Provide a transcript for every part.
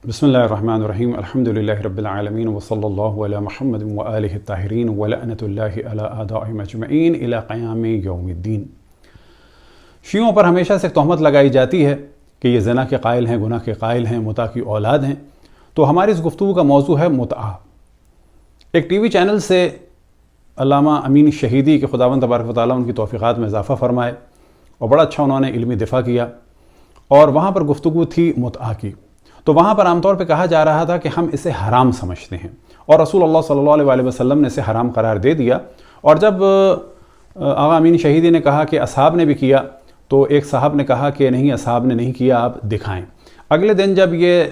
بسم اللہ الرحمن الرحیم الحمد للہ رب العالمین وصلی اللہ علی محمد وآلہ الطاہرین ولعنۃ اللہ علی اعدائہم اجمعین الی قیام یوم الدین۔ شیعوں پر ہمیشہ سے تہمت لگائی جاتی ہے کہ یہ زنا کے قائل ہیں، گناہ کے قائل ہیں، متع کی اولاد ہیں۔ تو ہماری اس گفتگو کا موضوع ہے متعہ۔ ایک ٹی وی چینل سے علامہ امین شہیدی کے خداوند تبارک و تعالیٰ ان کی توفیقات میں اضافہ فرمائے اور بڑا اچھا انہوں نے علمی دفاع کیا، اور وہاں پر گفتگو تھی متعہ کی۔ تو وہاں پر عام طور پہ کہا جا رہا تھا کہ ہم اسے حرام سمجھتے ہیں، اور رسول اللہ صلی اللہ علیہ وسلم نے اسے حرام قرار دے دیا۔ اور جب آغا امین شہیدی نے کہا کہ اصحاب نے بھی کیا، تو ایک صاحب نے کہا کہ نہیں، اصحاب نے نہیں کیا، آپ دکھائیں۔ اگلے دن جب یہ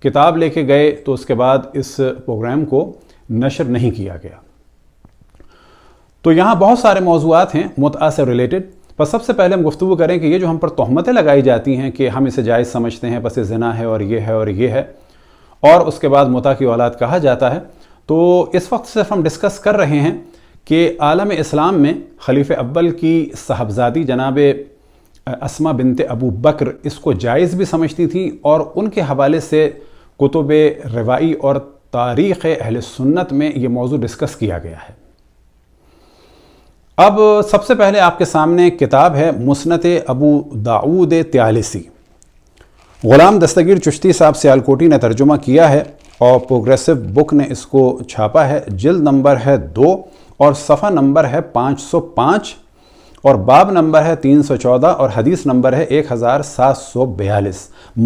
کتاب لے کے گئے تو اس کے بعد اس پروگرام کو نشر نہیں کیا گیا۔ تو یہاں بہت سارے موضوعات ہیں متعہ سے ریلیٹڈ۔ بس سب سے پہلے ہم گفتگو کریں کہ یہ جو ہم پر تہمتیں لگائی جاتی ہیں کہ ہم اسے جائز سمجھتے ہیں، بس یہ زنا ہے اور یہ ہے اور یہ ہے، اور اس کے بعد متع کی اولاد کہا جاتا ہے، تو اس وقت صرف ہم ڈسکس کر رہے ہیں کہ عالم اسلام میں خلیفہ اول کی صاحبزادی جناب اسماء بنت ابو بکر اس کو جائز بھی سمجھتی تھیں، اور ان کے حوالے سے کتب روائی اور تاریخ اہل سنت میں یہ موضوع ڈسکس کیا گیا ہے۔ اب سب سے پہلے آپ کے سامنے کتاب ہے مسند ابو داؤد طیالسی۔ غلام دستگیر چشتی صاحب سیالکوٹی نے ترجمہ کیا ہے، اور پروگریسو بک نے اس کو چھاپا ہے۔ جلد نمبر ہے 2 اور صفحہ نمبر ہے 505 اور باب نمبر ہے 314 اور حدیث نمبر ہے 1742۔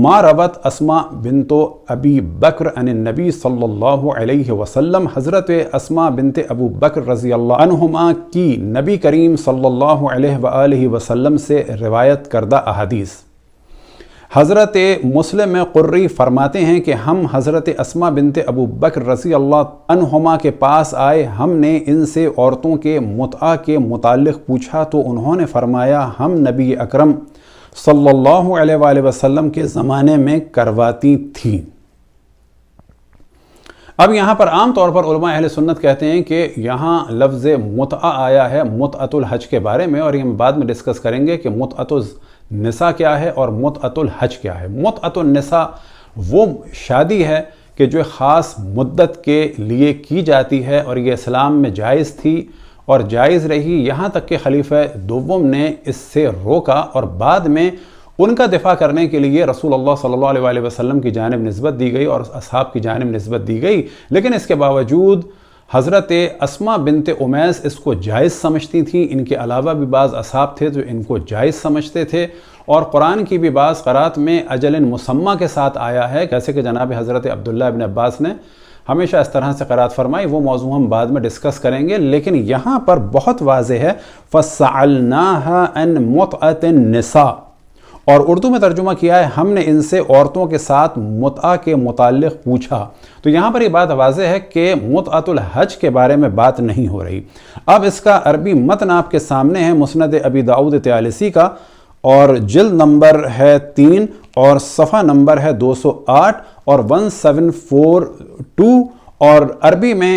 ما روت اسماء بنت ابی بکر عن النبی صلی اللہ علیہ وسلم، حضرت اسماء بنت ابو بکر رضی اللہ عنہما کی نبی کریم صلی اللہ علیہ وآلہ وسلم سے روایت کردہ احادیث۔ حضرت مسلم قری فرماتے ہیں کہ ہم حضرت اسماء بنت ابو بکر رضی اللہ عنہما کے پاس آئے، ہم نے ان سے عورتوں کے متعہ کے متعلق پوچھا تو انہوں نے فرمایا ہم نبی اکرم صلی اللہ علیہ وآلہ وسلم کے زمانے میں کرواتی تھیں۔ اب یہاں پر عام طور پر علماء اہل سنت کہتے ہیں کہ یہاں لفظ متعہ آیا ہے متعۃ الحج کے بارے میں، اور یہ ہم بعد میں ڈسکس کریں گے کہ متعۃ النساء کیا ہے اور متعۃ الحج کیا ہے۔ متعۃ النساء وہ شادی ہے کہ جو خاص مدت کے لیے کی جاتی ہے، اور یہ اسلام میں جائز تھی اور جائز رہی، یہاں تک کہ خلیفہ دوم نے اس سے روکا، اور بعد میں ان کا دفاع کرنے کے لیے رسول اللہ صلی اللہ علیہ وسلم کی جانب نسبت دی گئی اور اصحاب کی جانب نسبت دی گئی۔ لیکن اس کے باوجود حضرت اسماء بنت امیس اس کو جائز سمجھتی تھیں۔ ان کے علاوہ بھی بعض اصحاب تھے جو ان کو جائز سمجھتے تھے، اور قرآن کی بھی بعض قرات میں اجل مسمى کے ساتھ آیا ہے، جیسے کہ جناب حضرت عبداللہ ابن عباس نے ہمیشہ اس طرح سے قرات فرمائی۔ وہ موضوع ہم بعد میں ڈسکس کریں گے، لیکن یہاں پر بہت واضح ہے فَسَأَلْنَاهَا عَنْ مُتْعَةِ النِّسَاءِ، اور اردو میں ترجمہ کیا ہے ہم نے ان سے عورتوں کے ساتھ متعہ کے متعلق پوچھا۔ تو یہاں پر یہ بات واضح ہے کہ متعۃ الحج کے بارے میں بات نہیں ہو رہی۔ اب اس کا عربی متن آپ کے سامنے ہے مسند ابی داؤد طیالسی کا، اور جلد نمبر ہے 3 اور صفحہ نمبر ہے 208 اور 1742، اور عربی میں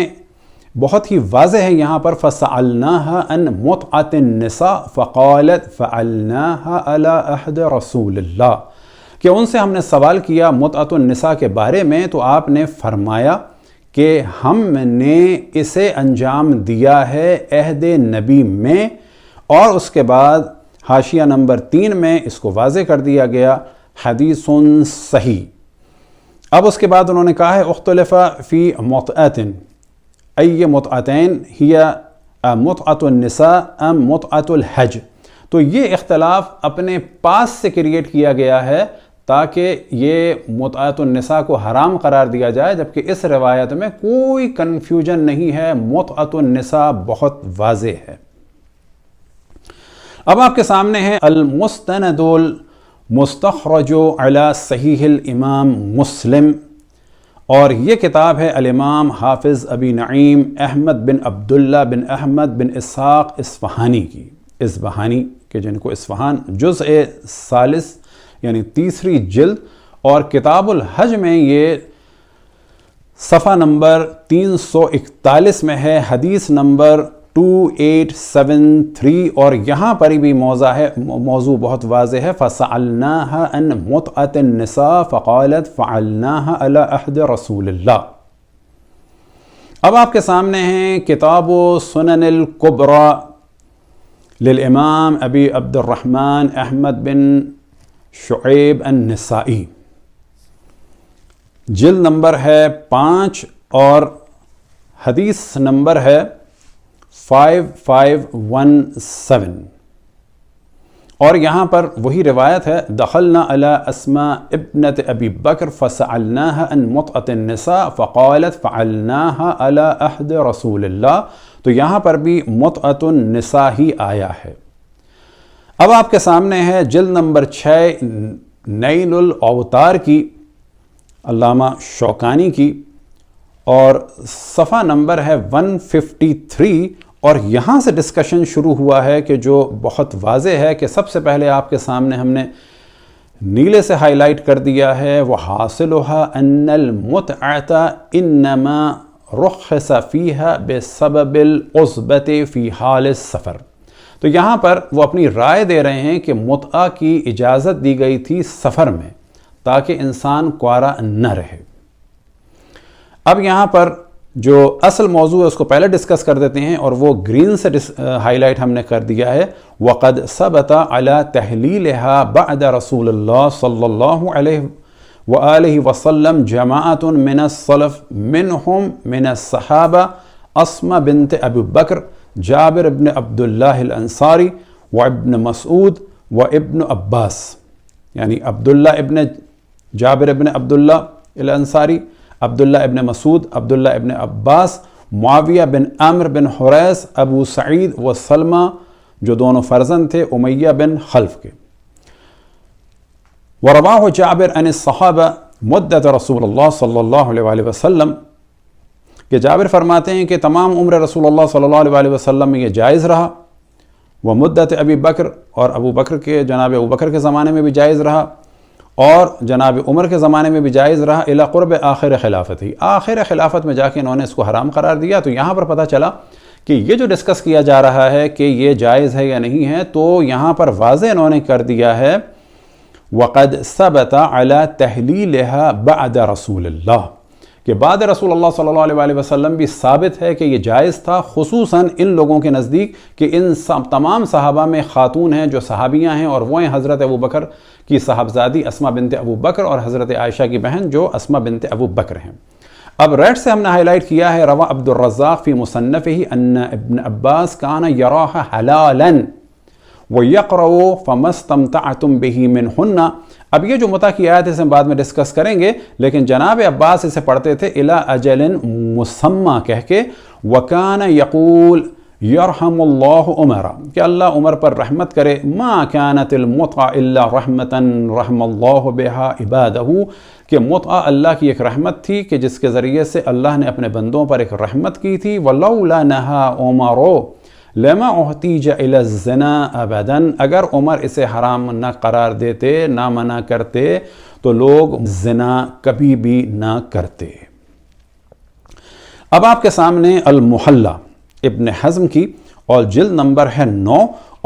بہت ہی واضح ہے یہاں پر فَسَأَلْنَاهَا عَنْ مُتْعَةِ النِّسَاءِ فَقَالَتْ فَعَلْنَاهَا عَلَىٰ عَهْدِ رَسُولِ اللَّهِ، کہ ان سے ہم نے سوال کیا متعۃ النساء کے بارے میں، تو آپ نے فرمایا کہ ہم نے اسے انجام دیا ہے عہد نبی میں، اور اس کے بعد حاشیہ نمبر 3 میں اس کو واضح کر دیا گیا حدیث صحیح۔ اب اس کے بعد انہوں نے کہا ہے اختلف فی متعۃ ای متعتین ہی متعۃ النساء ام متعۃ الحج، تو یہ اختلاف اپنے پاس سے کریٹ کیا گیا ہے تاکہ یہ متعۃ النساء کو حرام قرار دیا جائے، جبکہ اس روایت میں کوئی کنفیوژن نہیں ہے، متعۃ النساء بہت واضح ہے۔ اب آپ کے سامنے ہے المستند المستخرج علی صحیح الامام مسلم، اور یہ کتاب ہے الامام حافظ ابی نعیم احمد بن عبداللہ بن احمد بن اسحاق اصفہانی کی، اصبہانی کہ جن کو اصفہان، جزء ثالث یعنی تیسری جلد، اور کتاب الحج میں یہ صفحہ نمبر 341 میں ہے، حدیث نمبر 2873 اور یہاں پر بھی موضوع بہت واضح ہے. فَسَأَلْنَاهَا عَنْ مُتْعَةِ النِّسَاءِ فَقَالَتْ فَعَلْنَاهَا عَلَى عَهْدِ رَسُولِ اللَّهِ. اب آپ کے سامنے ہیں کتاب سنن الکبریٰ للامام ابی عبد الرحمن احمد بن شعیب النسائی. جلد نمبر ہے 5 اور حدیث نمبر ہے 5517 اور یہاں پر وہی روایت ہے دخلنا علی اسماء ابنت ابی بکر فسألناها عن متعة النساء فقالت فعلناها على عہد رسول اللہ. تو یہاں پر بھی متعة النساء ہی آیا ہے. اب آپ کے سامنے ہے جلد نمبر 6 نیل الاوطار کی علامہ شوکانی کی اور صفحہ نمبر ہے 153 اور یہاں سے ڈسکشن شروع ہوا ہے کہ جو بہت واضح ہے کہ سب سے پہلے آپ کے سامنے ہم نے نیلے سے ہائی لائٹ کر دیا ہے وہ حاصلها ان المتعة انما رخص فيها بسبب العصبة في حال السفر. تو یہاں پر وہ اپنی رائے دے رہے ہیں کہ متعہ کی اجازت دی گئی تھی سفر میں تاکہ انسان کوارا نہ رہے. اب یہاں پر جو اصل موضوع ہے اس کو پہلے ڈسکس کر دیتے ہیں اور وہ گرین سے ہائی لائٹ ہم نے کر دیا ہے. وَقَدْ ثَبَتَ عَلَى تَحْلِيلِهَا بَعْدَ رَسُولِ اللَّهِ صلی اللہ علیہ وآلہ وسلم جماعت من السلف منہم من الصحابہ اسماء بنت ابی بکر جابر ابن عبداللہ الانصاری وابن مسعود وابن عباس. یعنی عبداللہ ابن جابر ابن عبداللہ الانصاری، عبداللہ ابن مسعود، عبداللہ ابن عباس، معاویہ بن عمر بن حریث، ابو سعید و سلمہ جو دونوں فرزند تھے امیہ بن خلف کے. ورواہ جابر عن الصحابہ مدت رسول اللہ صلی اللہ علیہ وسلم کہ جابر فرماتے ہیں کہ تمام عمر رسول اللہ صلی اللہ علیہ وسلم میں یہ جائز رہا. وہ مدت ابی بکر اور جناب ابو بکر کے زمانے میں بھی جائز رہا اور جناب عمر کے زمانے میں بھی جائز رہا الی قرب آخر خلافت ہی. آخر خلافت میں جا کے انہوں نے اس کو حرام قرار دیا. تو یہاں پر پتہ چلا کہ یہ جو ڈسکس کیا جا رہا ہے کہ یہ جائز ہے یا نہیں ہے تو یہاں پر واضح انہوں نے کر دیا ہے وَقَدْ ثَبَتَ عَلَى تَحْلِيلِهَا بَعْدَ رَسُولِ اللَّهِ کہ بعد رسول اللہ صلی اللہ علیہ وسلم بھی ثابت ہے کہ یہ جائز تھا، خصوصاً ان لوگوں کے نزدیک کہ ان تمام صحابہ میں خاتون ہیں جو صحابیاں ہیں اور وہ ہیں حضرت ابو بکر کی صاحبزادی اسماء بنت ابو بکر اور حضرت عائشہ کی بہن جو اسماء بنت ابو بکر ہیں. اب ریڈ سے ہم نے ہائی لائٹ کیا ہے روا عبد الرزاق فی مصنفہ ان ابن عباس کان یراها حلالا وَيَقْرَوْ فَمَسْتَمْتَعْتُمْ بِهِ مِنْهُنَّ. اب یہ جو متع کی آیت ہے اسے ہم بعد میں ڈسکس کریں گے، لیکن جناب عباس اسے پڑھتے تھے اِلَىٰ أَجَلٍ مُسَمَّى کہہ کے وَكَانَ يَقُولُ يَرْحَمُ اللَّهُ عُمَرَ کہ اللہ عمر پر رحمت کرے. مَا كَانَتِ الْمُتْعَةُ إِلَّا رَحْمَةً رَحْمَ اللَّهُ بِهَا عِبَادَهُ کہ متعہ اللہ کی ایک رحمت تھی کہ جس کے ذریعے سے اللہ نے اپنے بندوں پر ایک رحمت کی تھی. وَلَوْلَا نَهَا عُمَرُ لما احتیج الی الزنا ابدا اگر عمر اسے حرام نہ قرار دیتے، نہ منع کرتے تو لوگ زنا کبھی بھی نہ کرتے. اب آپ کے سامنے المحلہ ابن حزم کی اور جلد نمبر ہے 9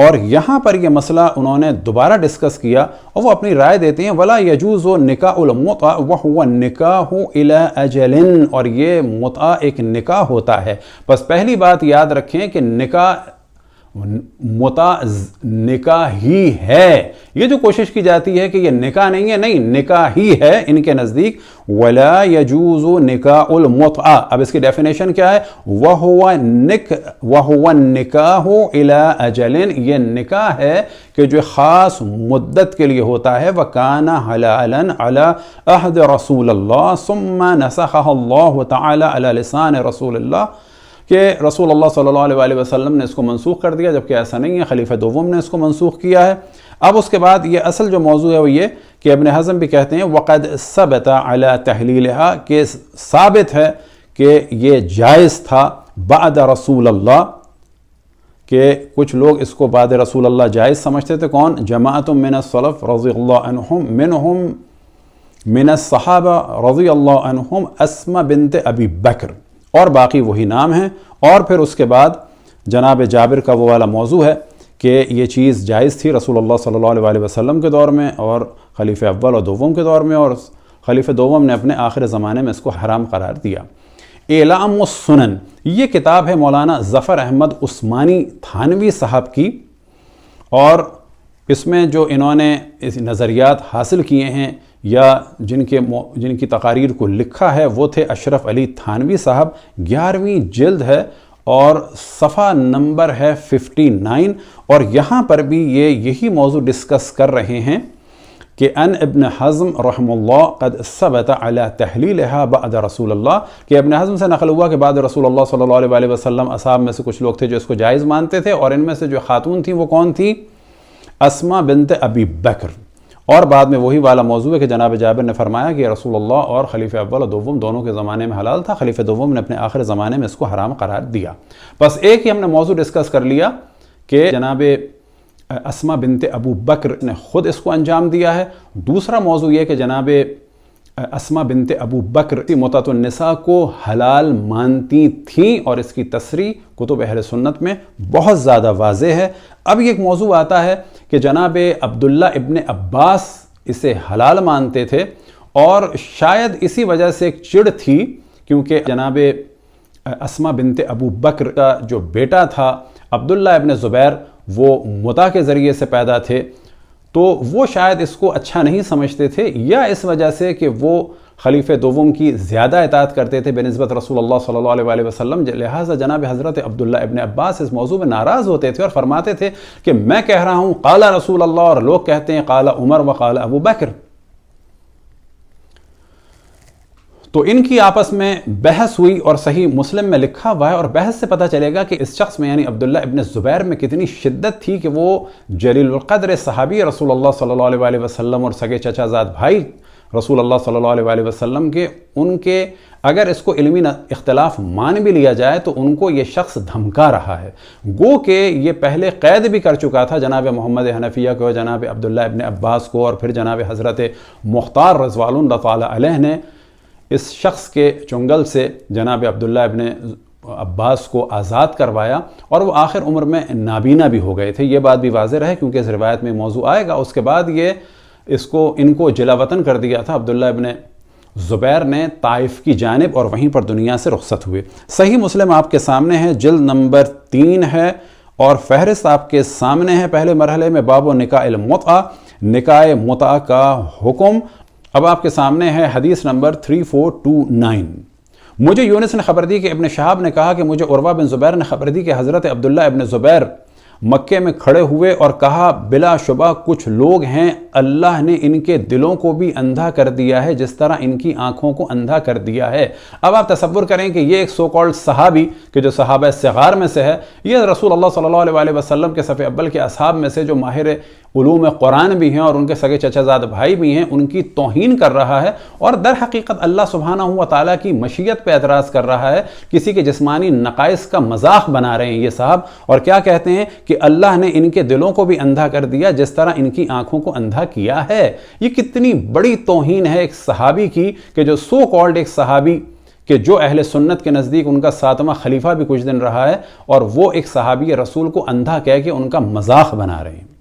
اور یہاں پر یہ مسئلہ انہوں نے دوبارہ ڈسکس کیا اور وہ اپنی رائے دیتے ہیں ولا یجوز نکاح المتع وهو النکاح الی اجل اور یہ متع ایک نکاح ہوتا ہے. بس پہلی بات یاد رکھیں کہ متع نکاح ہی ہے. یہ جو کوشش کی جاتی ہے کہ یہ نکاح نہیں ہے، نہیں، نکاح ہی ہے ان کے نزدیک. ولا یجوز نکاح المتع اب اس کی ڈیفینیشن کیا ہے؟ وَهُوَ النِّكَاحُ إِلَىٰ أَجَلٍ یہ نکاح ہے کہ جو خاص مدت کے لیے ہوتا ہے. وَكَانَ حَلَالًا عَلَىٰ عَهْدِ رَسُولِ اللَّهِ ثُمَّ نَسَخَهَ اللَّهُ تَعَالَىٰ عَلَىٰ لِسَانِ رَسُولِ اللَّهِ کہ رسول اللہ صلی اللہ علیہ وسلم نے اس کو منسوخ کر دیا، جبکہ ایسا نہیں ہے، خلیفہ دوم نے اس کو منسوخ کیا ہے. اب اس کے بعد یہ اصل جو موضوع ہے وہ یہ کہ ابن حزم بھی کہتے ہیں وَقَدْ ثَبَتَ عَلَى تَحْلِيلِهَا کہ ثابت ہے کہ یہ جائز تھا بعد رسول اللہ کہ کچھ لوگ اس کو بعد رسول اللہ جائز سمجھتے تھے. کون؟ جماعت من السلف رضی اللہ عنہم منہم من الصحابہ رضی اللہ عنہم اسماء بنت ابی بکر اور باقی وہی نام ہیں. اور پھر اس کے بعد جناب جابر کا وہ والا موضوع ہے کہ یہ چیز جائز تھی رسول اللہ صلی اللہ علیہ وسلم کے دور میں اور خلیفہ اول اور دوم کے دور میں، اور خلیفہ دوم نے اپنے آخر زمانے میں اس کو حرام قرار دیا۔ اعلام السنن، یہ کتاب ہے مولانا ظفر احمد عثمانی تھانوی صاحب کی، اور اس میں جو انہوں نے نظریات حاصل کیے ہیں یا جن کی تقاریر کو لکھا ہے وہ تھے اشرف علی تھانوی صاحب۔ 11ویں جلد ہے اور صفحہ نمبر ہے 59، اور یہاں پر بھی یہ یہی موضوع ڈسکس کر رہے ہیں کہ ان ابن حزم رحم اللہ قد ثبت علی تحلیلها بعد رسول اللہ، کہ ابن حزم سے نقل ہوا کہ بعد رسول اللہ صلی اللہ علیہ وسلم اصحاب میں سے کچھ لوگ تھے جو اس کو جائز مانتے تھے، اور ان میں سے جو خاتون تھیں وہ کون تھی؟ اسما بنت ابی بکر۔ اور بعد میں وہی والا موضوع ہے کہ جناب جابر نے فرمایا کہ رسول اللہ اور خلیفہ اول اور دوم دونوں کے زمانے میں حلال تھا، خلیفہ دوم نے اپنے آخر زمانے میں اس کو حرام قرار دیا۔ بس ایک ہی ہم نے موضوع ڈسکس کر لیا کہ جناب اسما بنت ابو بکر نے خود اس کو انجام دیا ہے۔ دوسرا موضوع یہ کہ جناب اسما بنت ابو بکر متعۃ النساء کو حلال مانتی تھیں، اور اس کی تصریح کتب اہل سنت میں بہت زیادہ واضح ہے۔ اب یہ ایک موضوع آتا ہے کہ جناب عبداللہ ابن عباس اسے حلال مانتے تھے، اور شاید اسی وجہ سے ایک چڑ تھی کیونکہ جناب اسما بنت ابو بکر کا جو بیٹا تھا عبداللہ ابن زبیر وہ متع کے ذریعے سے پیدا تھے، تو وہ شاید اس کو اچھا نہیں سمجھتے تھے، یا اس وجہ سے کہ وہ خلیفہ دوم کی زیادہ اطاعت کرتے تھے بنسبت رسول اللہ صلی اللہ علیہ وسلم، لہٰذا جناب حضرت عبداللہ ابن عباس اس موضوع میں ناراض ہوتے تھے اور فرماتے تھے کہ میں کہہ رہا ہوں قال رسول اللہ، اور لوگ کہتے ہیں قال عمر و قال ابو بکر۔ تو ان کی آپس میں بحث ہوئی، اور صحیح مسلم میں لکھا ہوا ہے، اور بحث سے پتہ چلے گا کہ اس شخص میں یعنی عبداللہ ابن زبیر میں کتنی شدت تھی کہ وہ جلیل القدر صحابی رسول اللہ صلی اللہ علیہ وسلم اور سگے چچا زاد بھائی رسول اللہ صلی اللہ علیہ وسلم کے، ان کے اگر اس کو علمی اختلاف مان بھی لیا جائے تو ان کو یہ شخص دھمکا رہا ہے، گو کہ یہ پہلے قید بھی کر چکا تھا جناب محمد حنفیہ کو، جناب عبداللہ ابن عباس کو، اور پھر جناب حضرت مختار رضوان اللہ تعالی علیہ نے اس شخص کے چنگل سے جناب عبداللہ ابن عباس کو آزاد کروایا، اور وہ آخر عمر میں نابینا بھی ہو گئے تھے۔ یہ بات بھی واضح رہے کیونکہ اس روایت میں موضوع آئے گا۔ اس کے بعد ان کو جلا وطن کر دیا تھا عبداللہ ابن زبیر نے طائف کی جانب، اور وہیں پر دنیا سے رخصت ہوئے۔ صحیح مسلم آپ کے سامنے ہے، جلد نمبر 3 ہے، اور فہرست آپ کے سامنے ہے پہلے مرحلے میں باب نکاح المتعہ، نکاح متعہ کا حکم۔ اب آپ کے سامنے ہے حدیث نمبر 3429۔ مجھے یونس نے خبر دی کہ ابن شہاب نے کہا کہ مجھے عروہ بن زبیر نے خبر دی کہ حضرت عبداللہ ابن زبیر مکے میں کھڑے ہوئے اور کہا بلا شبہ کچھ لوگ ہیں اللہ نے ان کے دلوں کو بھی اندھا کر دیا ہے جس طرح ان کی آنکھوں کو اندھا کر دیا ہے۔ اب آپ تصور کریں کہ یہ ایک سو کالڈ صحابی کہ جو صحابہ صغار میں سے ہے، یہ رسول اللہ صلی اللہ علیہ وسلم کے صف اول کے اصحاب میں سے جو ماہر علوم قرآن بھی ہیں اور ان کے سگے چچا زاد بھائی بھی ہیں، ان کی توہین کر رہا ہے، اور در حقیقت اللہ سبحانہ و تعالیٰ کی مشیت پہ اعتراض کر رہا ہے، کسی کے جسمانی نقائص کا مذاق بنا رہے ہیں یہ صاحب، اور کیا کہتے ہیں کہ اللہ نے ان کے دلوں کو بھی اندھا کر دیا جس طرح ان کی آنکھوں کو اندھا کیا ہے۔ یہ کتنی بڑی توہین ہے ایک صحابی کی کہ جو سو کالڈ ایک صحابی کہ جو اہل سنت کے نزدیک ان کا 7واں خلیفہ بھی کچھ دن رہا ہے، اور وہ ایک صحابی رسول کو اندھا کہہ کے ان کا مذاق بنا رہے ہیں،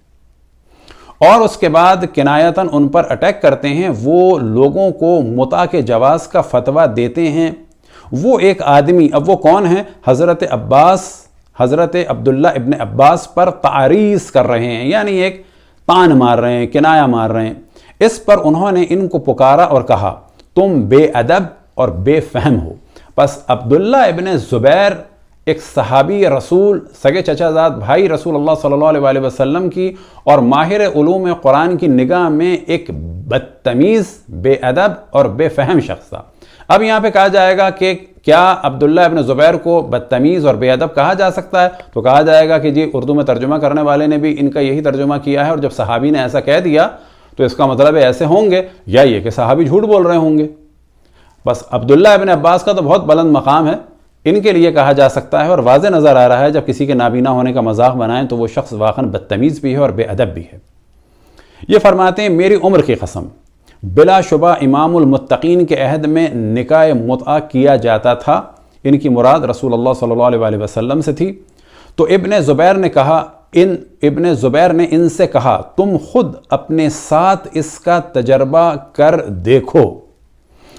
اور اس کے بعد کنایتاً ان پر اٹیک کرتے ہیں۔ وہ لوگوں کو متع کے جواز کا فتویٰ دیتے ہیں۔ وہ ایک آدمی، اب وہ کون ہے؟ حضرت عبداللہ ابن عباس پر تعریض کر رہے ہیں، یعنی ایک تان مار رہے ہیں، کنایا مار رہے ہیں۔ اس پر انہوں نے ان کو پکارا اور کہا تم بے ادب اور بے فہم ہو۔ پس عبداللہ ابن زبیر ایک صحابی رسول، سگے چچا زاد بھائی رسول اللہ صلی اللہ علیہ وسلم کی اور ماہر علوم قرآن کی نگاہ میں ایک بدتمیز، بے ادب اور بے فہم شخص تھا۔ اب یہاں پہ کہا جائے گا کہ کیا عبداللہ ابن زبیر کو بدتمیز اور بے ادب کہا جا سکتا ہے؟ تو کہا جائے گا کہ جی اردو میں ترجمہ کرنے والے نے بھی ان کا یہی ترجمہ کیا ہے، اور جب صحابی نے ایسا کہہ دیا تو اس کا مطلب ہے ایسے ہوں گے، یا یہ کہ صحابی جھوٹ بول رہے ہوں گے۔ بس عبداللہ ابن عباس کا تو بہت بلند مقام ہے، ان کے لیے کہا جا سکتا ہے، اور واضح نظر آ رہا ہے جب کسی کے نابینا ہونے کا مذاق بنائیں تو وہ شخص واقعاً بدتمیز بھی ہے اور بے ادب بھی ہے۔ یہ فرماتے ہیں میری عمر کی قسم، بلا شبہ امام المتقین کے عہد میں نکاح متعہ کیا جاتا تھا، ان کی مراد رسول اللہ صلی اللہ علیہ وسلم سے تھی۔ تو ابن زبیر نے ان سے کہا تم خود اپنے ساتھ اس کا تجربہ کر دیکھو،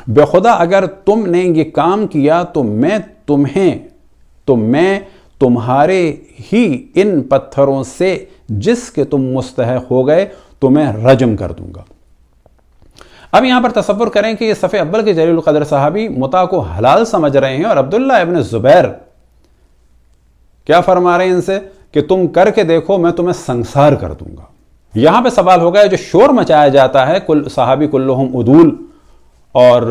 بے خدا اگر تم نے یہ کام کیا تو میں تمہارے ہی ان پتھروں سے جس کے تم مستحق ہو گئے تمہیں رجم کر دوں گا۔ اب یہاں پر تصور کریں کہ یہ صف اول کے جلیل القدر صحابی متع کو حلال سمجھ رہے ہیں، اور عبداللہ ابن زبیر کیا فرما رہے ہیں ان سے کہ تم کر کے دیکھو میں تمہیں سنسار کر دوں گا۔ یہاں پہ سوال ہوگا جو شور مچایا جاتا ہے صحابی کلہم عدول اور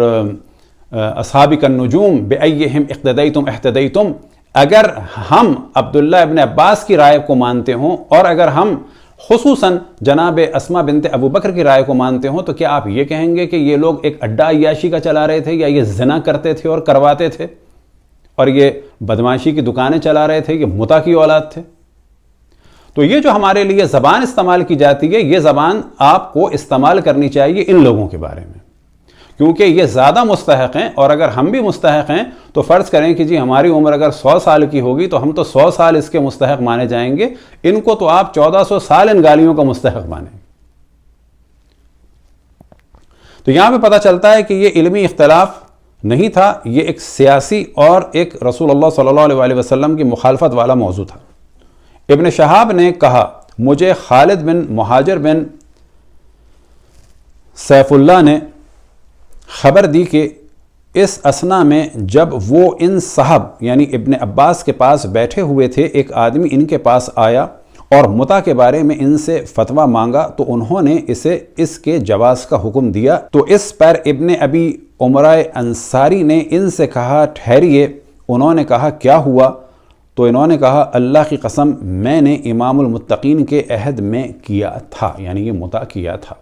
اصحابی کالنجوم بأیہم اقتدیتم اہتدیتم، اگر ہم عبداللہ ابن عباس کی رائے کو مانتے ہوں اور اگر ہم خصوصاً جناب اسماء بنت ابو بکر کی رائے کو مانتے ہوں تو کیا آپ یہ کہیں گے کہ یہ لوگ ایک اڈا عیاشی کا چلا رہے تھے، یا یہ زنا کرتے تھے اور کرواتے تھے، اور یہ بدمعاشی کی دکانیں چلا رہے تھے، یہ متع کی اولاد تھے؟ تو یہ جو ہمارے لیے زبان استعمال کی جاتی ہے، یہ زبان آپ کو استعمال کرنی چاہیے ان لوگوں کے بارے میں، کیونکہ یہ زیادہ مستحق ہیں، اور اگر ہم بھی مستحق ہیں تو فرض کریں کہ جی ہماری عمر اگر 100 سال کی ہوگی تو ہم تو 100 سال اس کے مستحق مانے جائیں گے، ان کو تو آپ 1400 سال ان گالیوں کا مستحق مانیں۔ تو یہاں پہ پتہ چلتا ہے کہ یہ علمی اختلاف نہیں تھا، یہ ایک سیاسی اور ایک رسول اللہ صلی اللہ علیہ وسلم کی مخالفت والا موضوع تھا۔ ابن شہاب نے کہا مجھے خالد بن مہاجر بن سیف اللہ نے خبر دی کہ اس اثنا میں جب وہ ان صاحب یعنی ابن عباس کے پاس بیٹھے ہوئے تھے، ایک آدمی ان کے پاس آیا اور متع کے بارے میں ان سے فتویٰ مانگا، تو انہوں نے اسے اس کے جواز کا حکم دیا۔ تو اس پر ابن ابی عمرہ انصاری نے ان سے کہا ٹھہریے۔ انہوں نے کہا کیا ہوا؟ تو انہوں نے کہا اللہ کی قسم میں نے امام المتقین کے عہد میں کیا تھا، یعنی یہ متع کیا تھا۔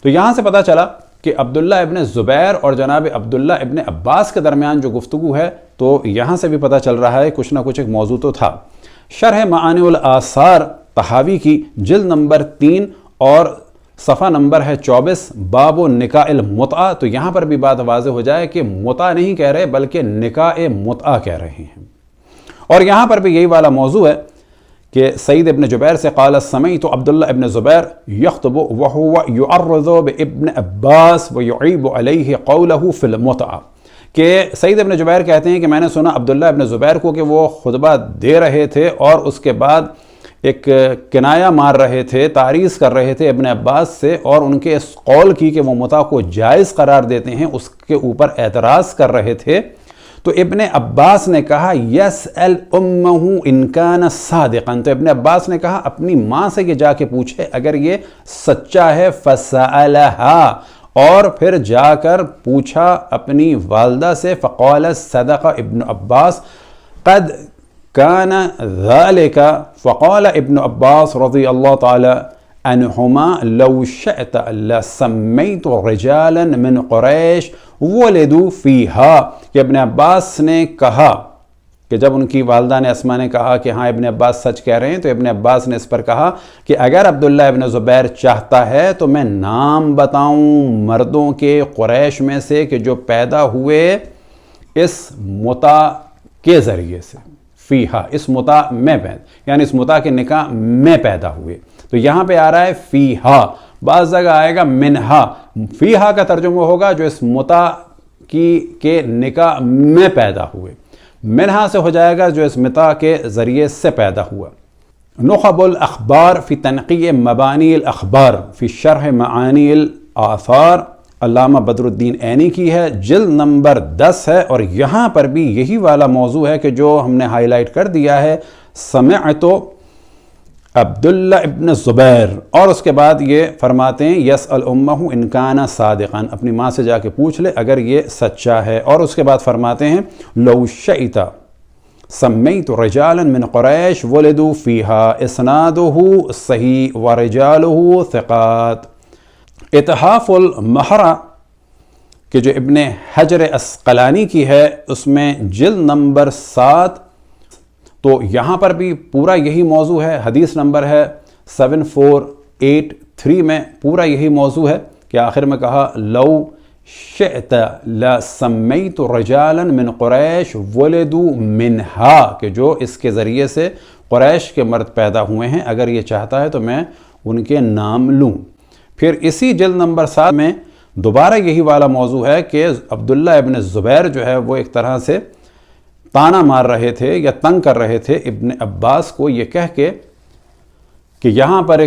تو یہاں سے پتہ چلا کہ عبداللہ ابن زبیر اور جناب عبداللہ ابن عباس کے درمیان جو گفتگو ہے، تو یہاں سے بھی پتہ چل رہا ہے کچھ نہ کچھ ایک موضوع تو تھا۔ شرح معانی الآثار طحاوی کی جلد نمبر 3 اور صفحہ نمبر ہے 24، باب نکاح المتع، تو یہاں پر بھی بات واضح ہو جائے کہ متع نہیں کہہ رہے بلکہ نکاح متع کہہ رہے ہیں۔ اور یہاں پر بھی یہی والا موضوع ہے کہ سعید ابن جبیر سے قال سمعت عبداللہ ابن زبیر یخطب وهو يعرض بابن عباس ويعيب عليه قوله في المتع، کہ سعید ابن جبیر کہتے ہیں کہ میں نے سنا عبداللہ ابن زبیر کو کہ وہ خطبہ دے رہے تھے اور اس کے بعد ایک کنایہ مار رہے تھے، تعریض کر رہے تھے ابن عباس سے، اور ان کے اس قول کی کہ وہ متع کو جائز قرار دیتے ہیں اس کے اوپر اعتراض کر رہے تھے۔ تو ابن عباس نے کہا یسأل امہ ان کان صادقا، تو ابن عباس نے کہا اپنی ماں سے یہ جا کے پوچھے اگر یہ سچا ہے، فسألہا، اور پھر جا کر پوچھا اپنی والدہ سے، فقال صدق ابن عباس قد کان ذالک، فقال ابن عباس رضی اللہ تعالی عنہما لو شئت لسمیت رجالا من قریش ولدوا فیہا، کہ ابن عباس نے کہا کہ جب ان کی والدہ نے اسماء نے کہا کہ ہاں ابن عباس سچ کہہ رہے ہیں، تو ابن عباس نے اس پر کہا کہ اگر عبداللہ ابن زبیر چاہتا ہے تو میں نام بتاؤں مردوں کے قریش میں سے کہ جو پیدا ہوئے اس متع کے ذریعے سے، فیہا، اس متع میں یعنی اس متع کے نکاح میں پیدا ہوئے۔ تو یہاں پہ آ رہا ہے فیہا، بعض جگہ آئے گا منہا، فیہا کا ترجمہ ہوگا جو اس متع کے نکاح میں پیدا ہوئے، منہا سے ہو جائے گا جو اس متع کے ذریعے سے پیدا ہوا۔ نخب الاخبار فی تنقیح مبانی الاخبار فی شرح معانی الاثار، علامہ بدر الدین عینی کی ہے، جلد نمبر 10 ہے، اور یہاں پر بھی یہی والا موضوع ہے کہ جو ہم نے ہائی لائٹ کر دیا ہے، سمعت عبداللہ ابن زبیر، اور اس کے بعد یہ فرماتے ہیں یسأل امہ ان کان صادقا، اپنی ماں سے جا کے پوچھ لے اگر یہ سچا ہے، اور اس کے بعد فرماتے ہیں لو شئت سمیت رجالا من قریش ولدوا فیہا اسنادہ صحیح ورجالہ ثقات۔ اتحاف المحرہ کہ جو ابن حجر اسقلانی کی ہے، اس میں جلد نمبر 7، تو یہاں پر بھی پورا یہی موضوع ہے، حدیث نمبر ہے 7483 میں پورا یہی موضوع ہے کہ آخر میں کہا لو شئت لسمیت رجالا من قریش ولدوا منہا، کہ جو اس کے ذریعے سے قریش کے مرد پیدا ہوئے ہیں، اگر یہ چاہتا ہے تو میں ان کے نام لوں۔ پھر اسی جلد نمبر 7 میں دوبارہ یہی والا موضوع ہے کہ عبداللہ ابن زبیر جو ہے وہ ایک طرح سے تانا مار رہے تھے یا تنگ کر رہے تھے ابن عباس کو، یہ کہہ کے کہ یہاں پر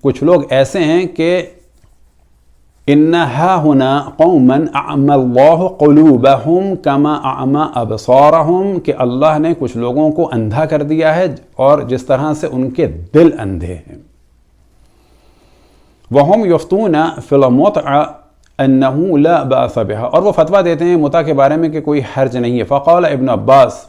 کچھ لوگ ایسے ہیں کہ ان ہاہنا قوما اعمی اللہ قلوبہم کما اعمی ابصارہم، کہ اللہ نے کچھ لوگوں کو اندھا کر دیا ہے اور جس طرح سے ان کے دل اندھے ہیں۔ وہم یفتون فی المتع انہ لا باس بہا، اور وہ فتویٰ دیتے ہیں متع کے بارے میں کہ کوئی حرج نہیں ہے۔ فقال ابن عباس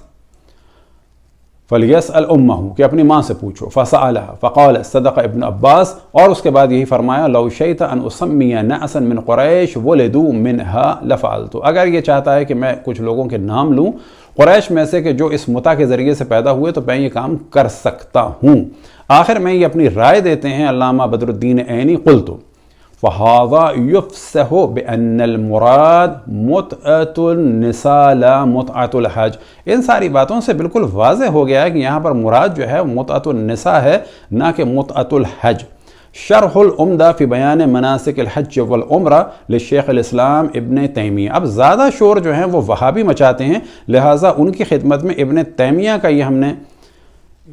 فلیسأل امہ، کہ اپنی ماں سے پوچھو۔ فسألها فقال صدق ابن عباس، اور اس کے بعد یہی فرمایا لو شئت ان اسمی نأسا من قریش ولدوا منها لفعلت، اگر یہ چاہتا ہے کہ میں کچھ لوگوں کے نام لوں قریش میں سے کہ جو اس متع کے ذریعے سے پیدا ہوئے، تو میں یہ کام کر سکتا ہوں۔ آخر میں یہ اپنی رائے دیتے ہیں علامہ بدر الدین عینی، قلت فَهَذَا يُفْسَحُ بِأَنَّ الْمُرَادِ مُتْعَةُ النِّسَاءِ لَا مُتْعَةُ الْحَجِّ، ان ساری باتوں سے بالکل واضح ہو گیا ہے کہ یہاں پر مراد جو ہے متعۃ النساء ہے، نہ کہ متعۃ الحج۔ شرح العمدہ فی بیان مناسک الحج والعمرہ لشیخ الاسلام ابن تیمیہ، اب زیادہ شور جو ہیں وہ وہابی مچاتے ہیں، لہٰذا ان کی خدمت میں ابن تیمیہ کا یہ ہم نے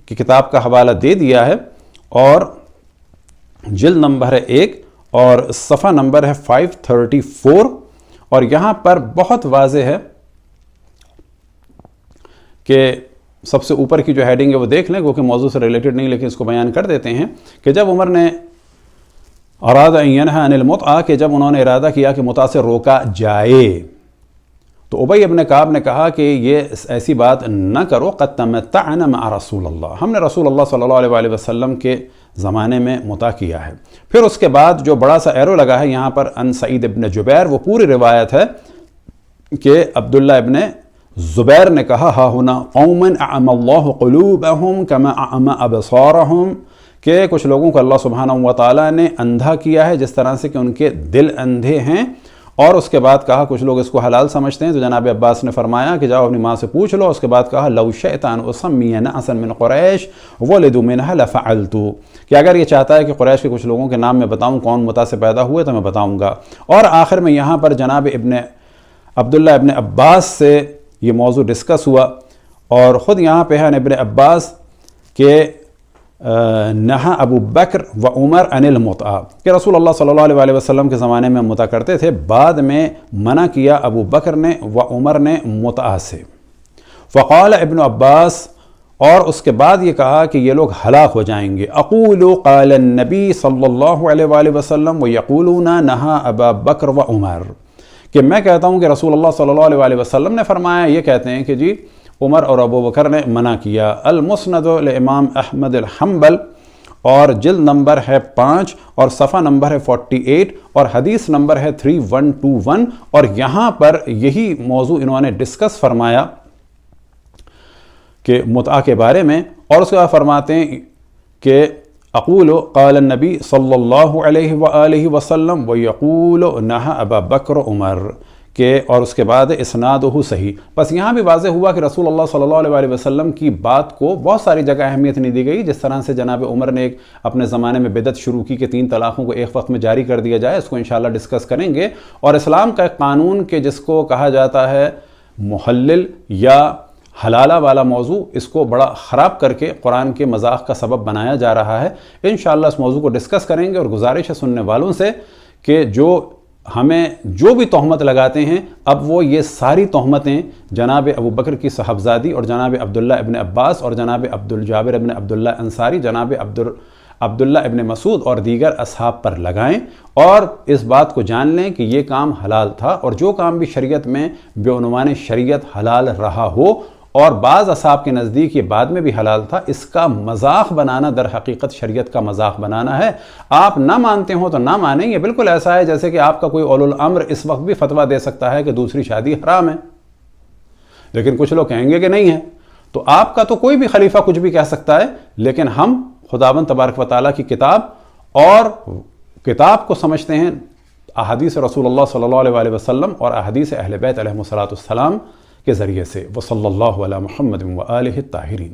کتاب کا حوالہ دے دیا ہے، اور جلد نمبر ہے 1 اور صفحہ نمبر ہے 534، اور یہاں پر بہت واضح ہے کہ سب سے اوپر کی جو ہیڈنگ ہے وہ دیکھ لیں، کیونکہ موضوع سے ریلیٹڈ نہیں لیکن اس کو بیان کر دیتے ہیں کہ جب عمر نے اراد ان ینہا عن المتع، کہ جب انہوں نے ارادہ کیا کہ متع سے روکا جائے، تو ابی ابن کعب نے کہا کہ یہ ایسی بات نہ کرو، قد تمتعنا مع رسول اللہ، ہم نے رسول اللہ صلی اللہ علیہ وآلہ وسلم کے زمانے میں متع کیا ہے۔ پھر اس کے بعد جو بڑا سا ایرو لگا ہے یہاں پر ان سعید ابن جبیر، وہ پوری روایت ہے کہ عبداللہ ابن زبیر نے کہا ہا ہنا قوما اعمی اللہ قلوبہم کما اعمی ابصارہم، کہ کچھ لوگوں کو اللہ سبحانہ و تعالیٰ نے اندھا کیا ہے جس طرح سے کہ ان کے دل اندھے ہیں۔ اور اس کے بعد کہا کچھ لوگ اس کو حلال سمجھتے ہیں، تو جناب عباس نے فرمایا کہ جاؤ اپنی ماں سے پوچھ لو۔ اس کے بعد کہا لو شئت ان اسمی نأسا من قریش ولدوا منها لفعلت، کہ اگر یہ چاہتا ہے کہ قریش کے کچھ لوگوں کے نام میں بتاؤں کون متع سے پیدا ہوئے تو میں بتاؤں گا۔ اور آخر میں یہاں پر جناب عبداللہ ابن عباس سے یہ موضوع ڈسکس ہوا، اور خود یہاں پہ ہے ابن عباس کہ نہا ابو بکر و عمر عن المتع، کہ رسول اللہ صلی اللہ علیہ وسلم کے زمانے میں متع کرتے تھے، بعد میں منع کیا ابو بکر نے و عمر نے متع سے۔ فقال ابن عباس، اور اس کے بعد یہ کہا کہ یہ لوگ ہلاک ہو جائیں گے۔ اقول قال النبی صلی اللہ علیہ وآلہ وسلم ویقولون نہا ابا بکر و عمر، کہ میں کہتا ہوں کہ رسول اللہ صلی اللہ علیہ وآلہ وسلم نے فرمایا، یہ کہتے ہیں کہ جی عمر اور ابو بکر نے منع کیا۔ المسند لامام احمد الحنبل، اور جلد نمبر ہے 5 اور صفحہ نمبر ہے 48 اور حدیث نمبر ہے 3121، اور یہاں پر یہی موضوع انہوں نے ڈسکس فرمایا کہ متع کے بارے میں، اور اس کے بعد فرماتے ہیں کہ اقول قال النبی صلی اللہ علیہ وآلہ وسلم ویقول نہا ابا بکر عمر، کہ اور اس کے بعد اسنادہ صحیح۔ بس یہاں بھی واضح ہوا کہ رسول اللہ صلی اللہ علیہ وآلہ وسلم کی بات کو بہت ساری جگہ اہمیت نہیں دی گئی، جس طرح سے جناب عمر نے ایک اپنے زمانے میں بدعت شروع کی کہ 3 طلاقوں کو ایک وقت میں جاری کر دیا جائے، اس کو انشاءاللہ ڈسکس کریں گے۔ اور اسلام کا ایک قانون کہ جس کو کہا جاتا ہے محلل یا حلالہ والا موضوع، اس کو بڑا خراب کر کے قرآن کے مذاق کا سبب بنایا جا رہا ہے۔ انشاءاللہ اس موضوع کو ڈسکس کریں گے، اور گزارش ہے سننے والوں سے کہ جو ہمیں جو بھی تہمت لگاتے ہیں، اب وہ یہ ساری تہمتیں جناب ابو بکر کی صحابزادی اور جناب عبداللہ ابن عباس اور جناب عبدالجابر ابن عبداللہ انصاری، جناب عبداللہ ابن مسعود اور دیگر اصحاب پر لگائیں، اور اس بات کو جان لیں کہ یہ کام حلال تھا، اور جو کام بھی شریعت میں بعنوان شریعت حلال رہا ہو اور بعض اصحاب کے نزدیک یہ بعد میں بھی حلال تھا، اس کا مذاق بنانا در حقیقت شریعت کا مذاق بنانا ہے۔ آپ نہ مانتے ہوں تو نہ مانیں، یہ بالکل ایسا ہے جیسے کہ آپ کا کوئی اولو الامر اس وقت بھی فتویٰ دے سکتا ہے کہ دوسری شادی حرام ہے، لیکن کچھ لوگ کہیں گے کہ نہیں ہے، تو آپ کا تو کوئی بھی خلیفہ کچھ بھی کہہ سکتا ہے، لیکن ہم خداوند تبارک و تعالیٰ کی کتاب اور کتاب کو سمجھتے ہیں احادیث رسول اللہ صلی اللہ علیہ وآلہ وسلم اور احادیث اہل بیت علیہم الصلاۃ والسلام کے ذریعے سے۔ وصلی اللہ علی محمد و آلہ الطاہرین۔